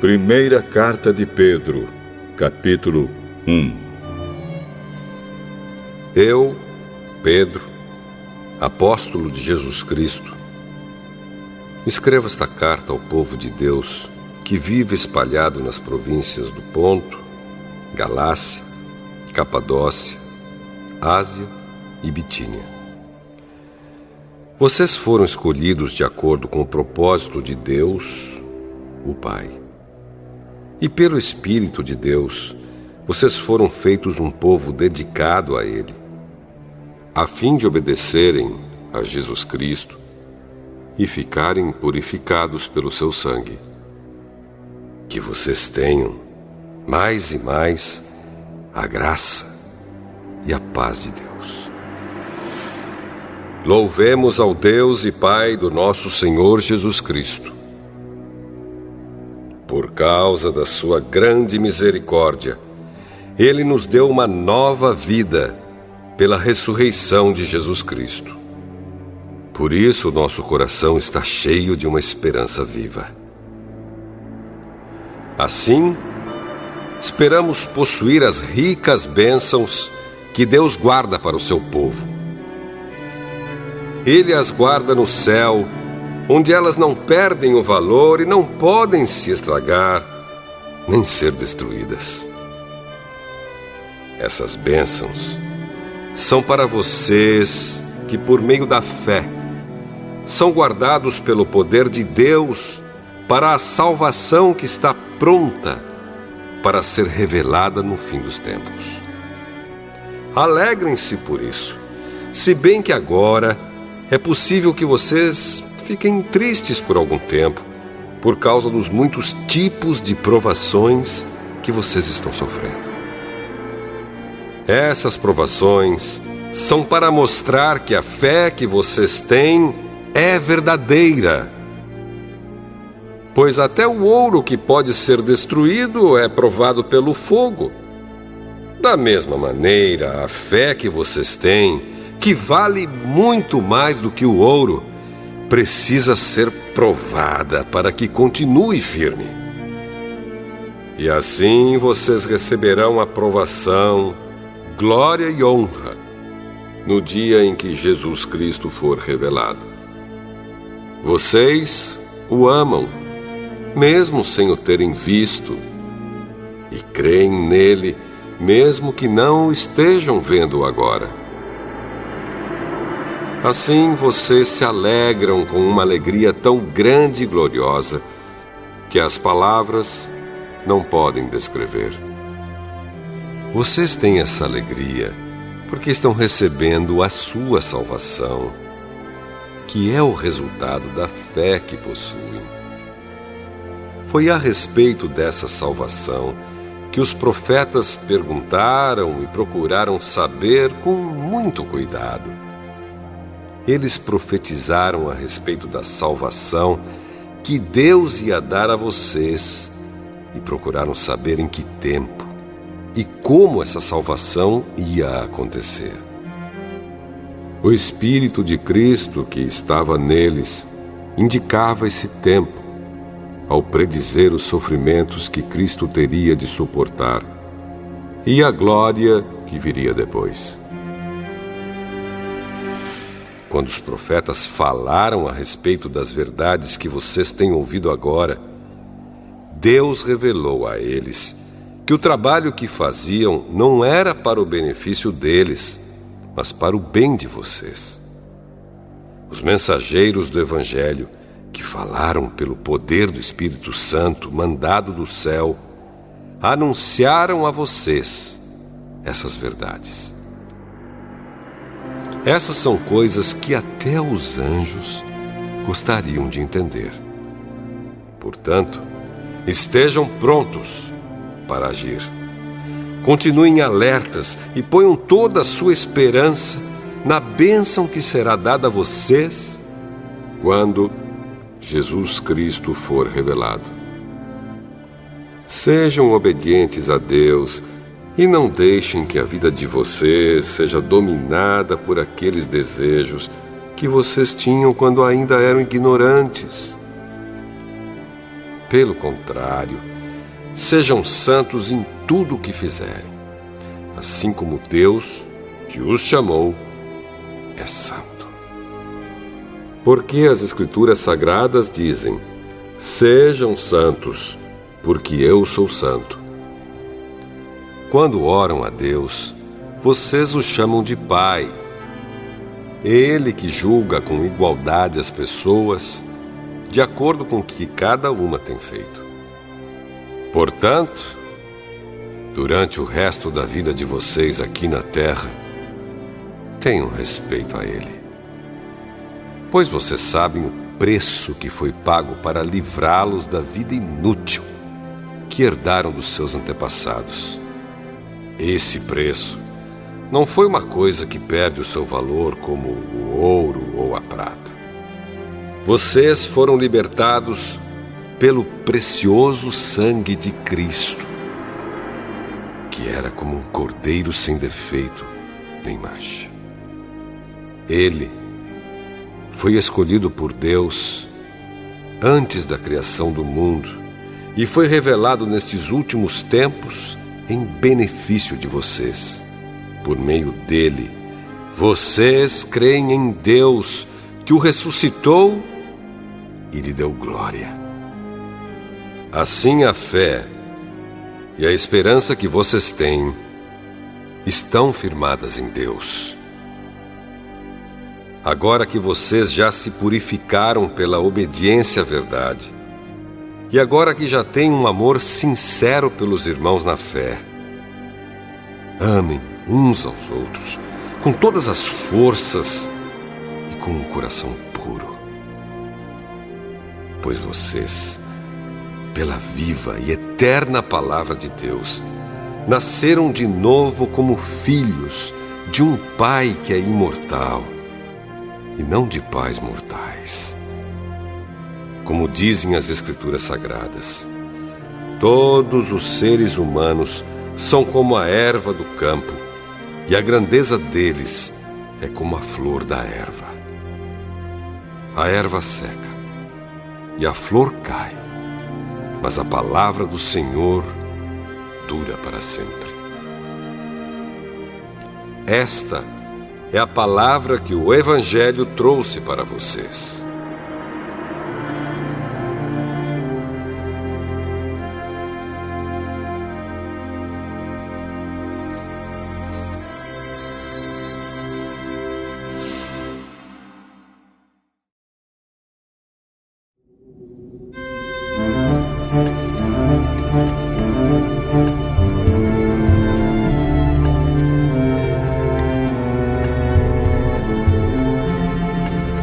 Primeira Carta de Pedro, capítulo 1. Eu, Pedro, apóstolo de Jesus Cristo, escrevo esta carta ao povo de Deus que vive espalhado nas províncias do Ponto, Galácia, Capadócia, Ásia e Bitínia. Vocês foram escolhidos de acordo com o propósito de Deus, o Pai. E pelo Espírito de Deus, vocês foram feitos um povo dedicado a Ele, a fim de obedecerem a Jesus Cristo e ficarem purificados pelo seu sangue. Que vocês tenham, mais e mais, a graça e a paz de Deus. Louvemos ao Deus e Pai do nosso Senhor Jesus Cristo. Por causa da sua grande misericórdia, Ele nos deu uma nova vida pela ressurreição de Jesus Cristo. Por isso, nosso coração está cheio de uma esperança viva. Assim, esperamos possuir as ricas bênçãos que Deus guarda para o seu povo. Ele as guarda no céu, onde elas não perdem o valor e não podem se estragar, nem ser destruídas. Essas bênçãos são para vocês que, por meio da fé, são guardados pelo poder de Deus para a salvação que está pronta para ser revelada no fim dos tempos. Alegrem-se por isso, se bem que agora é possível que vocês fiquem tristes por algum tempo, por causa dos muitos tipos de provações que vocês estão sofrendo. Essas provações são para mostrar que a fé que vocês têm é verdadeira. Pois até o ouro que pode ser destruído é provado pelo fogo. Da mesma maneira, a fé que vocês têm, que vale muito mais do que o ouro, precisa ser provada para que continue firme. E assim vocês receberão aprovação, glória e honra no dia em que Jesus Cristo for revelado. Vocês o amam, mesmo sem o terem visto, e creem nele, mesmo que não o estejam vendo agora. Assim vocês se alegram com uma alegria tão grande e gloriosa que as palavras não podem descrever. Vocês têm essa alegria porque estão recebendo a sua salvação, que é o resultado da fé que possuem. Foi a respeito dessa salvação que os profetas perguntaram e procuraram saber com muito cuidado. Eles profetizaram a respeito da salvação que Deus ia dar a vocês e procuraram saber em que tempo e como essa salvação ia acontecer. O Espírito de Cristo que estava neles indicava esse tempo, ao predizer os sofrimentos que Cristo teria de suportar e a glória que viria depois. Quando os profetas falaram a respeito das verdades que vocês têm ouvido agora, Deus revelou a eles que o trabalho que faziam não era para o benefício deles, mas para o bem de vocês. Os mensageiros do Evangelho, que falaram pelo poder do Espírito Santo mandado do céu, anunciaram a vocês essas verdades. Essas são coisas que até os anjos gostariam de entender. Portanto, estejam prontos para agir. Continuem alertas e ponham toda a sua esperança na bênção que será dada a vocês quando Jesus Cristo for revelado. Sejam obedientes a Deus e não deixem que a vida de vocês seja dominada por aqueles desejos que vocês tinham quando ainda eram ignorantes. Pelo contrário, Sejam santos em tudo o que fizerem, assim como Deus, que os chamou, é santo. Porque as Escrituras Sagradas dizem: sejam santos, porque eu sou santo. Quando oram a Deus, vocês o chamam de Pai. Ele que julga com igualdade as pessoas, de acordo com o que cada uma tem feito. Portanto, durante o resto da vida de vocês aqui na terra, tenham respeito a Ele. Pois vocês sabem o preço que foi pago para livrá-los da vida inútil que herdaram dos seus antepassados. Esse preço não foi uma coisa que perde o seu valor como o ouro ou a prata. Vocês foram libertados pelo precioso sangue de Cristo, que era como um cordeiro sem defeito nem mancha. Ele foi escolhido por Deus antes da criação do mundo e foi revelado nestes últimos tempos em benefício de vocês. Por meio dele, vocês creem em Deus, que o ressuscitou e lhe deu glória. Assim, a fé e a esperança que vocês têm estão firmadas em Deus. Agora que vocês já se purificaram pela obediência à verdade, e agora que já têm um amor sincero pelos irmãos na fé, amem uns aos outros com todas as forças e com um coração puro. Pois vocês, pela viva e eterna palavra de Deus, nasceram de novo como filhos de um Pai que é imortal e não de pais mortais. Como dizem as Escrituras Sagradas, todos os seres humanos são como a erva do campo, e a grandeza deles é como a flor da erva. A erva seca e a flor cai, mas a palavra do Senhor dura para sempre. Esta é a palavra que o Evangelho trouxe para vocês.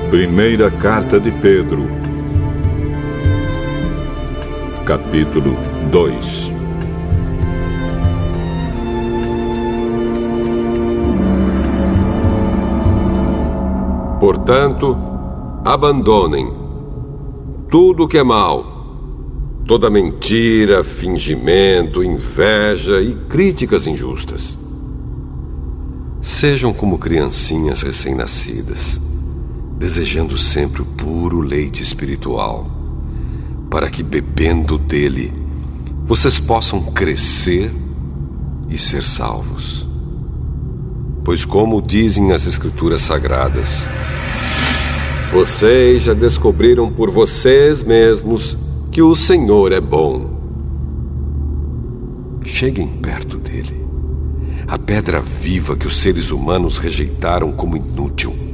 Primeira Carta de Pedro, capítulo 2. Portanto, abandonem tudo o que é mal, toda mentira, fingimento, inveja e críticas injustas. Sejam como criancinhas recém-nascidas, desejando sempre o puro leite espiritual, para que, bebendo dele, vocês possam crescer e ser salvos. Pois, como dizem as Escrituras Sagradas, vocês já descobriram por vocês mesmos que o Senhor é bom. Cheguem perto dele, a pedra viva que os seres humanos rejeitaram como inútil,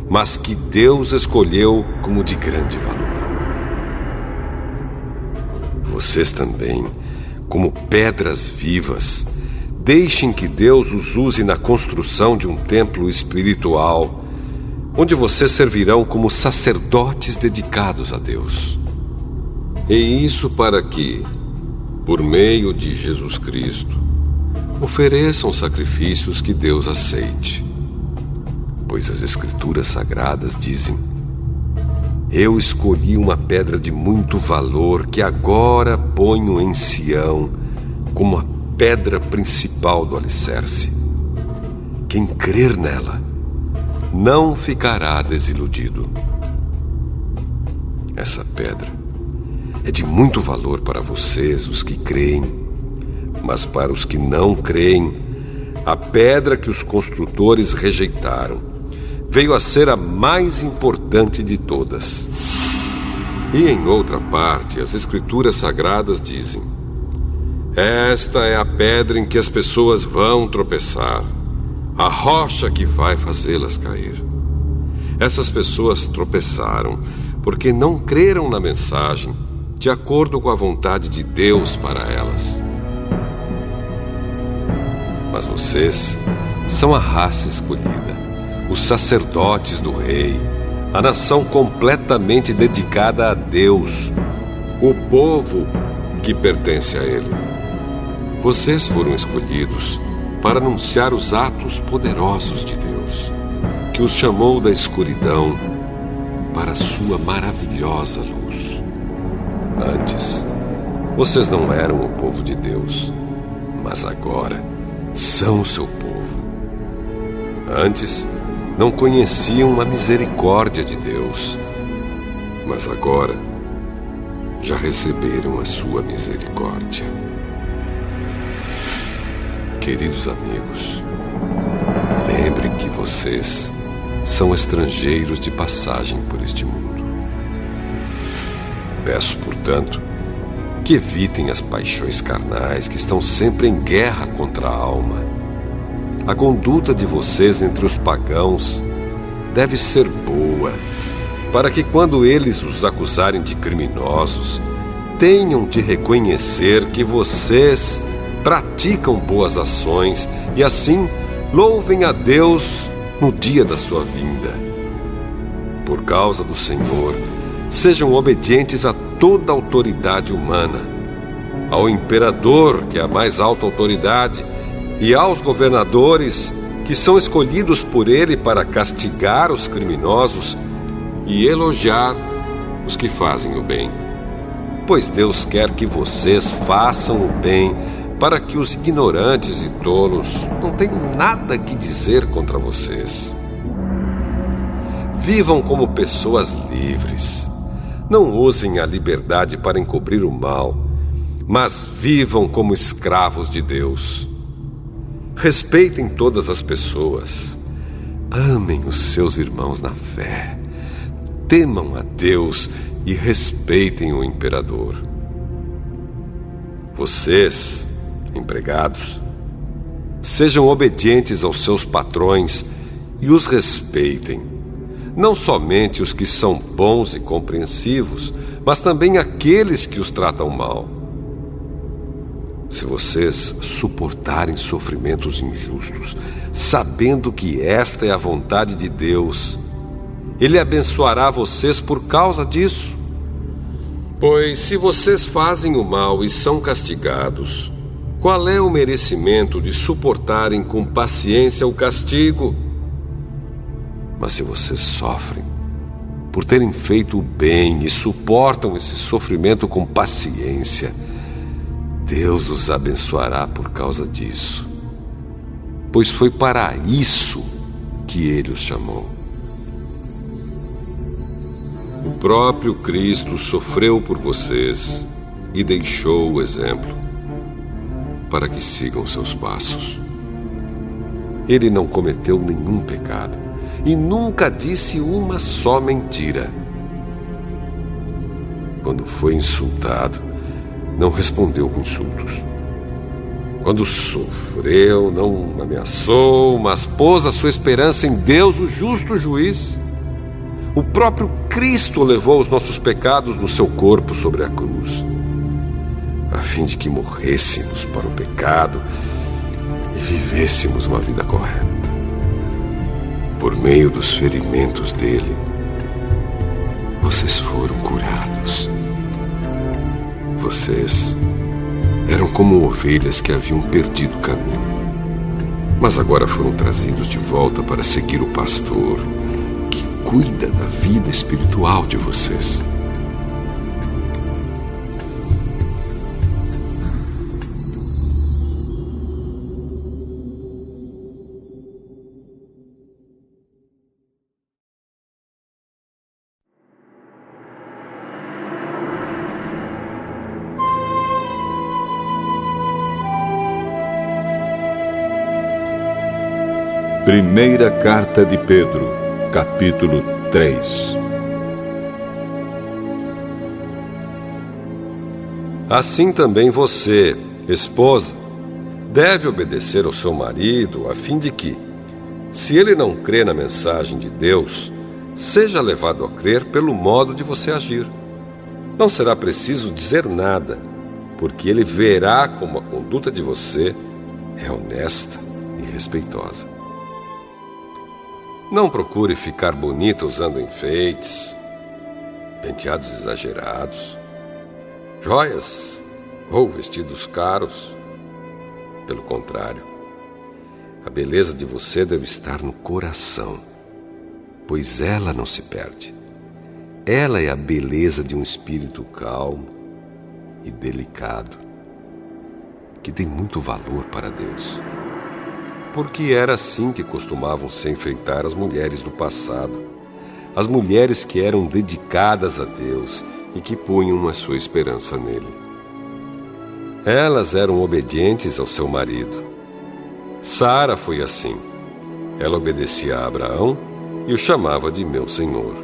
mas que Deus escolheu como de grande valor. Vocês também, como pedras vivas, deixem que Deus os use na construção de um templo espiritual, onde vocês servirão como sacerdotes dedicados a Deus. E isso para que, por meio de Jesus Cristo, ofereçam sacrifícios que Deus aceite. Pois as Escrituras Sagradas dizem: eu escolhi uma pedra de muito valor que agora ponho em Sião como a pedra principal do alicerce. Quem crer nela não ficará desiludido. Essa pedra é de muito valor para vocês, os que creem. Mas para os que não creem, a pedra que os construtores rejeitaram veio a ser a mais importante de todas. E em outra parte, as Escrituras Sagradas dizem: esta é a pedra em que as pessoas vão tropeçar, a rocha que vai fazê-las cair. Essas pessoas tropeçaram porque não creram na mensagem de acordo com a vontade de Deus para elas. Mas vocês são a raça escolhida, os sacerdotes do rei, a nação completamente dedicada a Deus, o povo que pertence a Ele. Vocês foram escolhidos para anunciar os atos poderosos de Deus, que os chamou da escuridão para a sua maravilhosa luz. Antes, vocês não eram o povo de Deus, mas agora são o seu povo. Antes, não conheciam a misericórdia de Deus, mas agora já receberam a sua misericórdia. Queridos amigos, lembrem que vocês são estrangeiros de passagem por este mundo. Peço, portanto, que evitem as paixões carnais que estão sempre em guerra contra a alma. A conduta de vocês entre os pagãos deve ser boa, para que quando eles os acusarem de criminosos, tenham de reconhecer que vocês praticam boas ações e assim louvem a Deus no dia da sua vinda. Por causa do Senhor, sejam obedientes a toda autoridade humana, ao imperador, que é a mais alta autoridade, e aos governadores, que são escolhidos por ele para castigar os criminosos e elogiar os que fazem o bem. Pois Deus quer que vocês façam o bem, para que os ignorantes e tolos não tenham nada que dizer contra vocês. Vivam como pessoas livres. Não usem a liberdade para encobrir o mal, mas vivam como escravos de Deus. Respeitem todas as pessoas. Amem os seus irmãos na fé. Temam a Deus e respeitem o imperador. Vocês, empregados, sejam obedientes aos seus patrões e os respeitem. Não somente os que são bons e compreensivos, mas também aqueles que os tratam mal. Se vocês suportarem sofrimentos injustos, sabendo que esta é a vontade de Deus, Ele abençoará vocês por causa disso. Pois se vocês fazem o mal e são castigados, qual é o merecimento de suportarem com paciência o castigo? Mas se vocês sofrem por terem feito o bem e suportam esse sofrimento com paciência, Deus os abençoará por causa disso, pois foi para isso que Ele os chamou. O próprio Cristo sofreu por vocês e deixou o exemplo para que sigam seus passos. Ele não cometeu nenhum pecado e nunca disse uma só mentira. Quando foi insultado, não respondeu com insultos. Quando sofreu, não ameaçou, mas pôs a sua esperança em Deus, o justo juiz. O próprio Cristo levou os nossos pecados no seu corpo sobre a cruz, a fim de que morrêssemos para o pecado e vivêssemos uma vida correta. Por meio dos ferimentos dele, vocês foram curados. Vocês eram como ovelhas que haviam perdido o caminho, mas agora foram trazidos de volta para seguir o pastor que cuida da vida espiritual de vocês. Primeira Carta de Pedro, capítulo 3. Assim também você, esposa, deve obedecer ao seu marido, a fim de que, se ele não crê na mensagem de Deus, seja levado a crer pelo modo de você agir. Não será preciso dizer nada, porque ele verá como a conduta de você é honesta e respeitosa. Não procure ficar bonita usando enfeites, penteados exagerados, joias ou vestidos caros. Pelo contrário, a beleza de você deve estar no coração, pois ela não se perde. Ela é a beleza de um espírito calmo e delicado, que tem muito valor para Deus. Porque era assim que costumavam se enfeitar as mulheres do passado, as mulheres que eram dedicadas a Deus e que punham a sua esperança nele. Elas eram obedientes ao seu marido. Sara foi assim. Ela obedecia a Abraão e o chamava de meu senhor.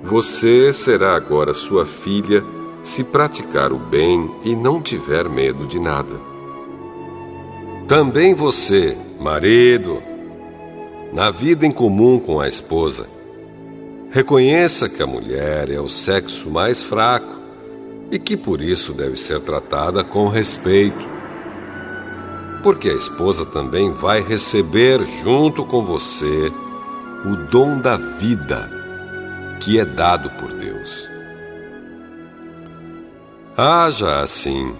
Você será agora sua filha se praticar o bem e não tiver medo de nada. Também você, marido, na vida em comum com a esposa, reconheça que a mulher é o sexo mais fraco e que por isso deve ser tratada com respeito. Porque a esposa também vai receber junto com você o dom da vida que é dado por Deus. Haja assim,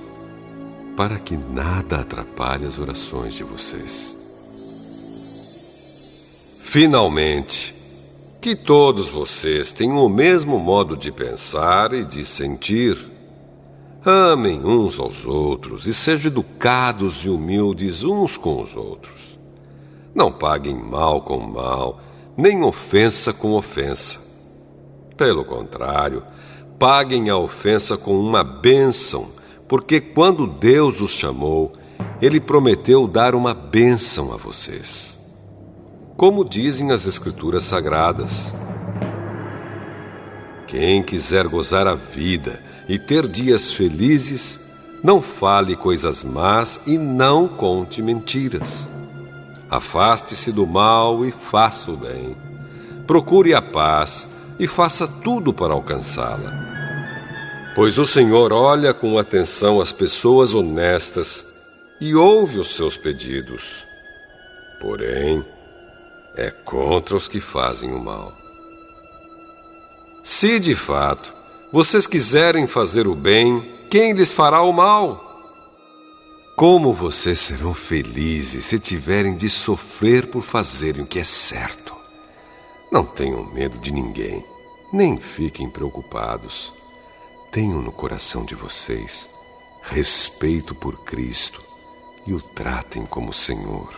para que nada atrapalhe as orações de vocês. Finalmente, que todos vocês tenham o mesmo modo de pensar e de sentir. Amem uns aos outros e sejam educados e humildes uns com os outros. Não paguem mal com mal, nem ofensa com ofensa. Pelo contrário, paguem a ofensa com uma bênção, porque quando Deus os chamou, Ele prometeu dar uma bênção a vocês. Como dizem as Escrituras Sagradas: quem quiser gozar a vida e ter dias felizes, não fale coisas más e não conte mentiras. Afaste-se do mal e faça o bem. Procure a paz e faça tudo para alcançá-la. Pois o Senhor olha com atenção as pessoas honestas e ouve os seus pedidos. Porém, é contra os que fazem o mal. Se, de fato, vocês quiserem fazer o bem, quem lhes fará o mal? Como vocês serão felizes se tiverem de sofrer por fazerem o que é certo? Não tenham medo de ninguém, nem fiquem preocupados. Tenham no coração de vocês respeito por Cristo e o tratem como Senhor.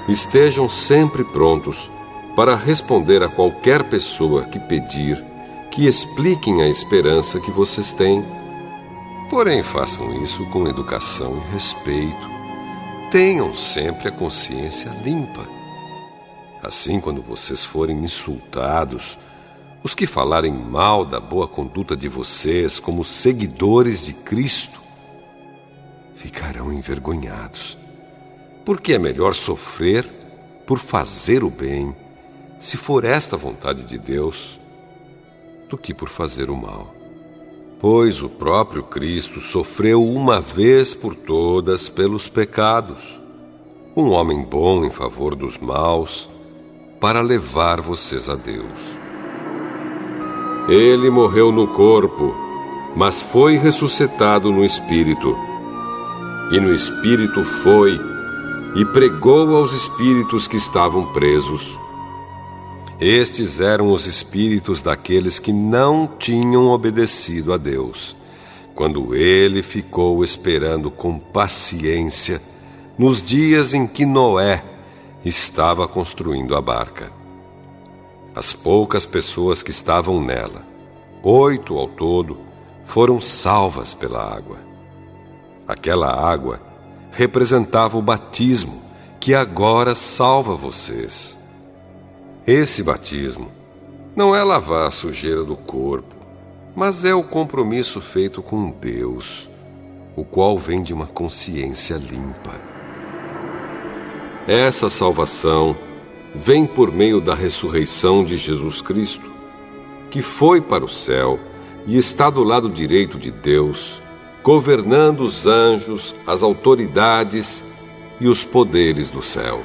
Estejam sempre prontos para responder a qualquer pessoa que pedir que expliquem a esperança que vocês têm. Porém, façam isso com educação e respeito. Tenham sempre a consciência limpa. Assim, quando vocês forem insultados, os que falarem mal da boa conduta de vocês como seguidores de Cristo ficarão envergonhados, porque é melhor sofrer por fazer o bem, se for esta a vontade de Deus, do que por fazer o mal. Pois o próprio Cristo sofreu uma vez por todas pelos pecados, um homem bom em favor dos maus, para levar vocês a Deus. Ele morreu no corpo, mas foi ressuscitado no Espírito. E no Espírito foi e pregou aos espíritos que estavam presos. Estes eram os espíritos daqueles que não tinham obedecido a Deus, quando Ele ficou esperando com paciência nos dias em que Noé estava construindo a barca. As poucas pessoas que estavam nela, 8 ao todo, foram salvas pela água. Aquela água representava o batismo que agora salva vocês. Esse batismo não é lavar a sujeira do corpo, mas é o compromisso feito com Deus, o qual vem de uma consciência limpa. Essa salvação vem por meio da ressurreição de Jesus Cristo, que foi para o céu e está do lado direito de Deus, governando os anjos, as autoridades e os poderes do céu.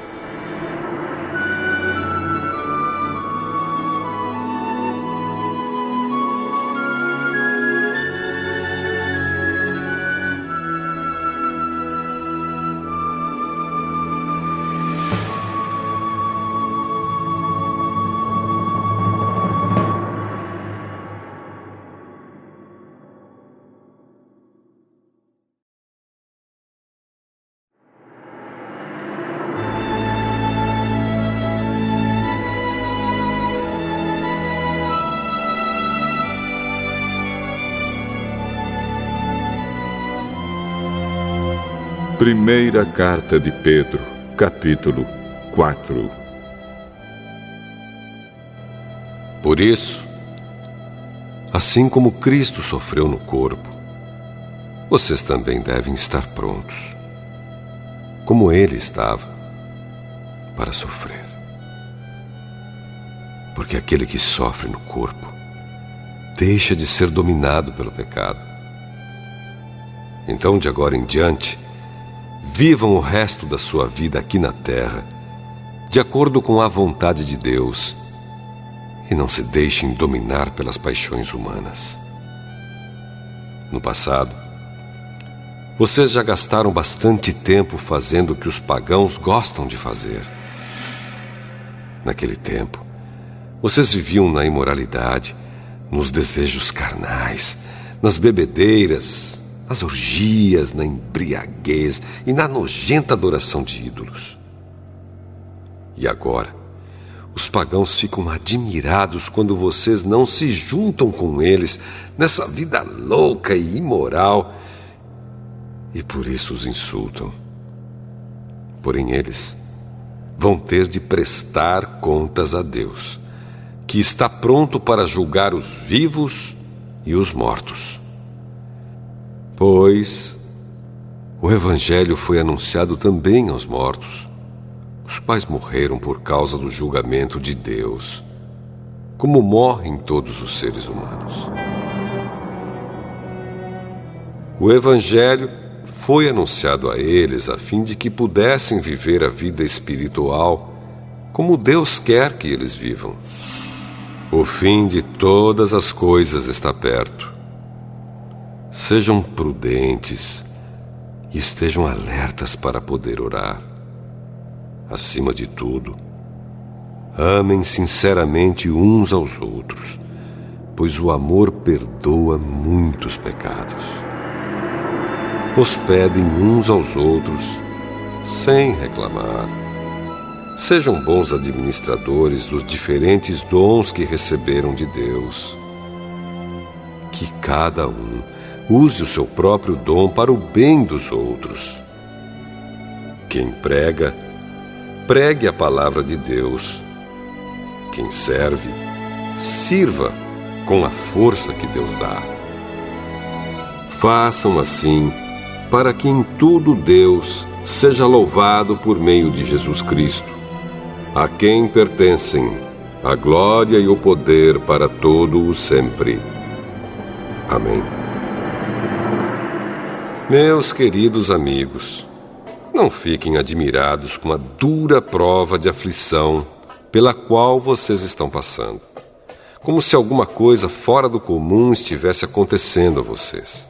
Primeira Carta de Pedro, capítulo 4. Por isso, assim como Cristo sofreu no corpo, vocês também devem estar prontos, como Ele estava, para sofrer. Porque aquele que sofre no corpo deixa de ser dominado pelo pecado. Então, de agora em diante, vivam o resto da sua vida aqui na terra, de acordo com a vontade de Deus, e não se deixem dominar pelas paixões humanas. No passado, vocês já gastaram bastante tempo fazendo o que os pagãos gostam de fazer. Naquele tempo, vocês viviam na imoralidade, nos desejos carnais, nas bebedeiras, nas orgias, na embriaguez e na nojenta adoração de ídolos. E agora, os pagãos ficam admirados quando vocês não se juntam com eles nessa vida louca e imoral, e por isso os insultam. Porém, eles vão ter de prestar contas a Deus, que está pronto para julgar os vivos e os mortos. Pois o Evangelho foi anunciado também aos mortos, os quais morreram por causa do julgamento de Deus, como morrem todos os seres humanos. O Evangelho foi anunciado a eles a fim de que pudessem viver a vida espiritual como Deus quer que eles vivam. O fim de todas as coisas está perto. Sejam prudentes e estejam alertas para poder orar. Acima de tudo, amem sinceramente uns aos outros, pois o amor perdoa muitos pecados. Hospedem uns aos outros sem reclamar. Sejam bons administradores dos diferentes dons que receberam de Deus. Que cada um use o seu próprio dom para o bem dos outros. Quem prega, pregue a palavra de Deus. Quem serve, sirva com a força que Deus dá. Façam assim, para que em tudo Deus seja louvado por meio de Jesus Cristo, a quem pertencem a glória e o poder para todo o sempre. Amém. Meus queridos amigos, não fiquem admirados com a dura prova de aflição pela qual vocês estão passando, como se alguma coisa fora do comum estivesse acontecendo a vocês.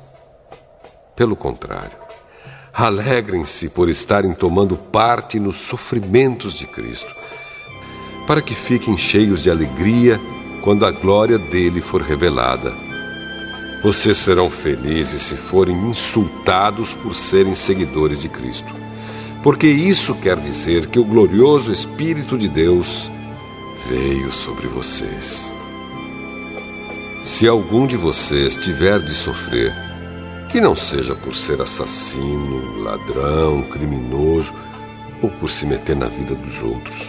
Pelo contrário, alegrem-se por estarem tomando parte nos sofrimentos de Cristo, para que fiquem cheios de alegria quando a glória dele for revelada. Vocês serão felizes se forem insultados por serem seguidores de Cristo, porque isso quer dizer que o glorioso Espírito de Deus veio sobre vocês. Se algum de vocês tiver de sofrer, que não seja por ser assassino, ladrão, criminoso ou por se meter na vida dos outros.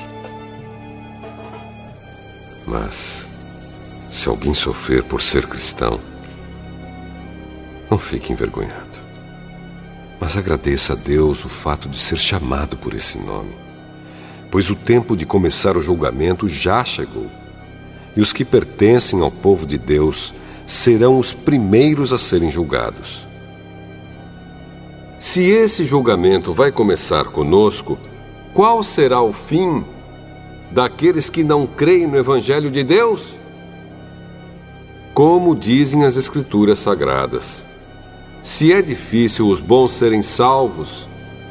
Mas, se alguém sofrer por ser cristão, não fique envergonhado, mas agradeça a Deus o fato de ser chamado por esse nome, pois o tempo de começar o julgamento já chegou, e os que pertencem ao povo de Deus serão os primeiros a serem julgados. Se esse julgamento vai começar conosco, qual será o fim daqueles que não creem no Evangelho de Deus? Como dizem as Escrituras Sagradas, se é difícil os bons serem salvos,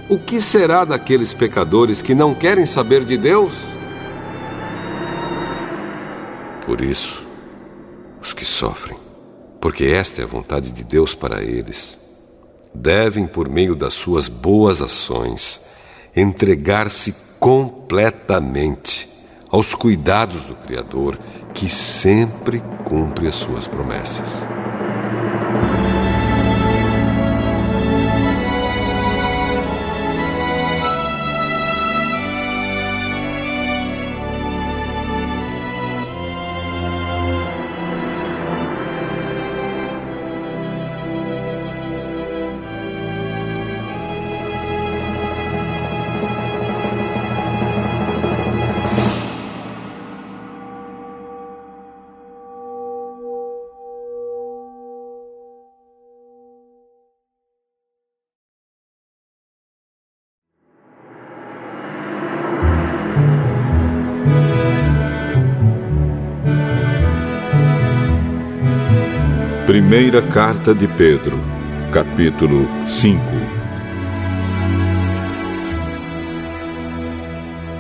o que será daqueles pecadores que não querem saber de Deus? Por isso, os que sofrem, porque esta é a vontade de Deus para eles, devem, por meio das suas boas ações, entregar-se completamente aos cuidados do Criador, que sempre cumpre as suas promessas. Primeira Carta de Pedro, capítulo 5.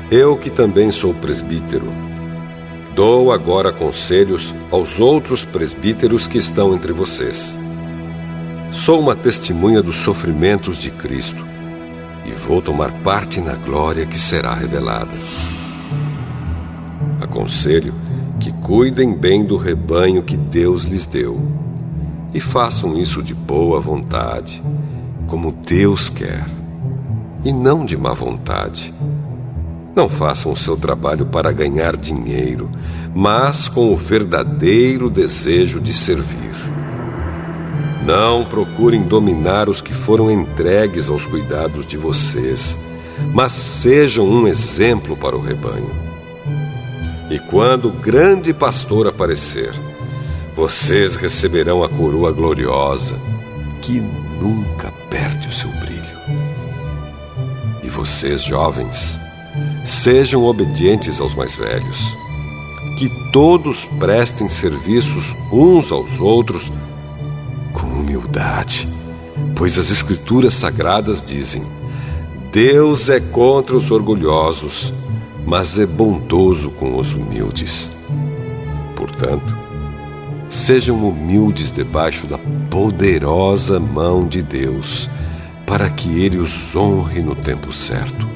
Eu, que também sou presbítero, dou agora conselhos aos outros presbíteros que estão entre vocês. Sou uma testemunha dos sofrimentos de Cristo e vou tomar parte na glória que será revelada. Aconselho que cuidem bem do rebanho que Deus lhes deu e façam isso de boa vontade, como Deus quer, e não de má vontade. Não façam o seu trabalho para ganhar dinheiro, mas com o verdadeiro desejo de servir. Não procurem dominar os que foram entregues aos cuidados de vocês, mas sejam um exemplo para o rebanho. E quando o grande pastor aparecer, vocês receberão a coroa gloriosa, que nunca perde o seu brilho. E vocês, jovens, sejam obedientes aos mais velhos. Que todos prestem serviços uns aos outros com humildade, pois as Escrituras Sagradas dizem: Deus é contra os orgulhosos, mas é bondoso com os humildes. Portanto, sejam humildes debaixo da poderosa mão de Deus, para que Ele os honre no tempo certo.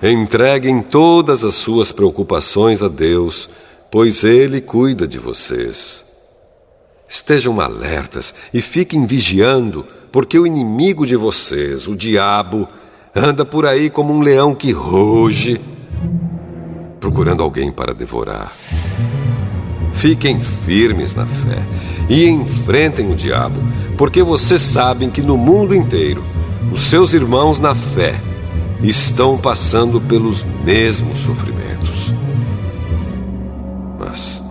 Entreguem todas as suas preocupações a Deus, pois Ele cuida de vocês. Estejam alertas e fiquem vigiando, porque o inimigo de vocês, o diabo, anda por aí como um leão que ruge, procurando alguém para devorar. Fiquem firmes na fé e enfrentem o diabo, porque vocês sabem que no mundo inteiro os seus irmãos na fé estão passando pelos mesmos sofrimentos. Mas,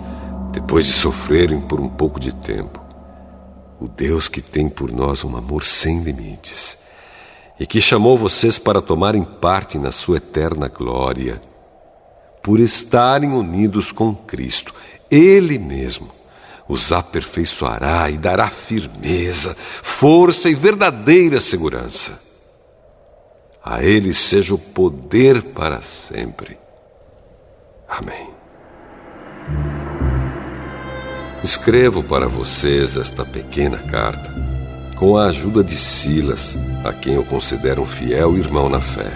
depois de sofrerem por um pouco de tempo, o Deus que tem por nós um amor sem limites e que chamou vocês para tomarem parte na sua eterna glória, por estarem unidos com Cristo, Ele mesmo os aperfeiçoará e dará firmeza, força e verdadeira segurança. A Ele seja o poder para sempre. Amém. Escrevo para vocês esta pequena carta com a ajuda de Silas, a quem eu considero um fiel irmão na fé.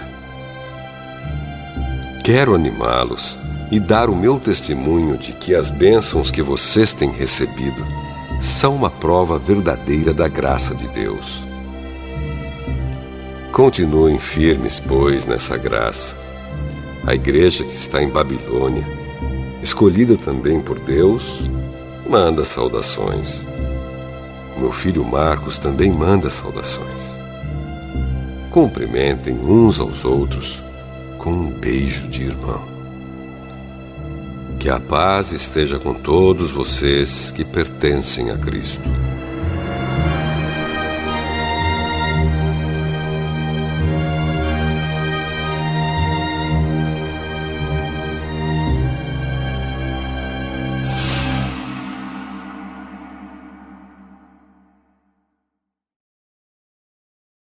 Quero animá-los e dar o meu testemunho de que as bênçãos que vocês têm recebido são uma prova verdadeira da graça de Deus. continuem firmes, pois, nessa graça. A igreja que está em Babilônia, escolhida também por Deus, manda saudações. O meu filho Marcos também manda saudações. Cumprimentem uns aos outros com um beijo de irmão. Que a paz esteja com todos vocês que pertencem a Cristo.